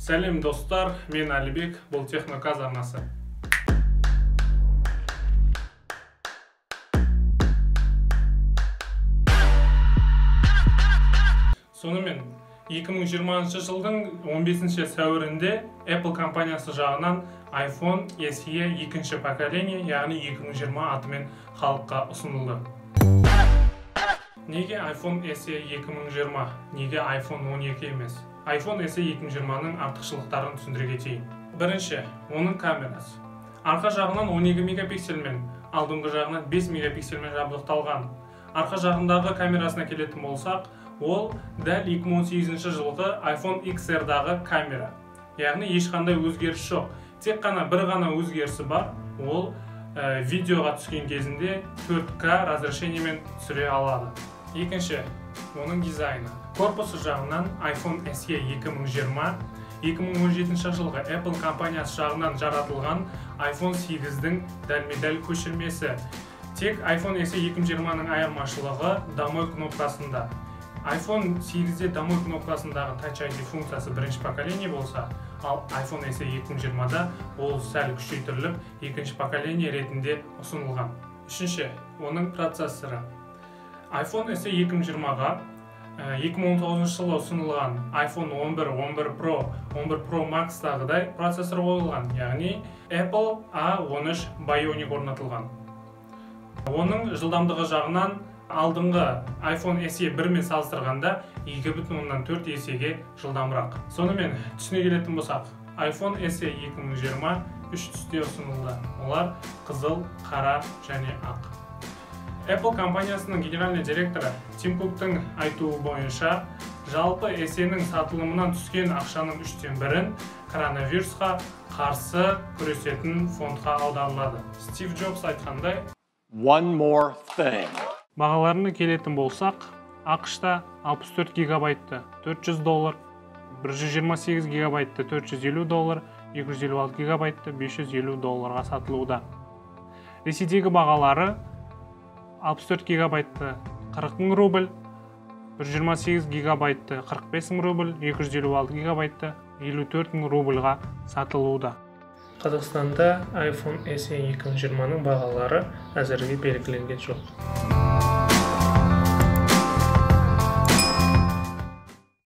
Сәлем достар, мен Алибек, бұл Техноказ арнасы. Сонымен 2020 жылдың 15 сәуірінде Apple компаниясы жағынан iPhone SE екінші поколение, яғни 2020 атымен халыққа ұсынылды. Неге iPhone SE 2020? Неге iPhone 12 емес? iPhone SE 2020-ның артықшылықтарын түсіндіре кетейін. Бірінші, оның камерасы. Арқа жағынан 12 мегапиксельмен, алдыңғы жағынан 5 мегапиксельмен жабдықталған. Арқа жағындағы камерасына келетін болсақ, ол дәл 2018 жылғы iPhone XR-дағы камера. Яғни ешқандай өзгеріс жоқ. Тек қана бір ғана өзгерісі бар, ол видеоға түскен кезінде 4К разрешениемен түсіре алады. Екінші, оның дизайны. Корпусы жағынан iPhone SE 2020 2017 жылғы Apple компаниясы жағынан жаратылған iPhone 8-дің дәлме-дәл көшірмесі. Тек iPhone SE 2020-ның айырмашылығы дамой кнопкасында. iPhone 8-де дамой кнопкасындағы Touch ID функциясы бірінші поколение болса, ал iPhone SE 2020-да ол сәл күшейтіліп, екінші поколение ретінде ұсынылған. Үшінші, оның процессоры. iPhone SE 2020-ға 2019 жылы ұсынылған iPhone 11, 11 Pro, 11 Pro Max-тағыдай процессор қойылған, яғни Apple A13 Bionic орнатылған. Оның жылдамдығы жағынан алдыңғы iPhone SE 1-мен салыстырғанда 2,4 есеге жылдамырақ. Сонымен түсіне келетін болсақ, iPhone SE 2020 үш түсте ұсынылды. Олар қызыл, қара және ақ. Apple компаниясының генеральный директоры Тим Куктың айтуы бойынша, жалпы SE-нің сатылымынан түскен ақшаның 3/1-ін коронавирусқа қарсы күресетін фондқа аударылады. Стив Джобс айтқандай, One more thing. Бағаларына келетін болсақ, ақш-та 64 гигабайтты $400, 128 гигабайтты $450, 256 гигабайтты $550 сатылуда. Ресейдегі бағалары 64 гигабайтты 40 000 рубль, 128 гигабайтты 45 000 рубль, 256 гигабайтты 54 000 рубльға сатылуда. Қазақстанда iPhone SE 2020-ның бағалары әзірге белгіленген жоқ.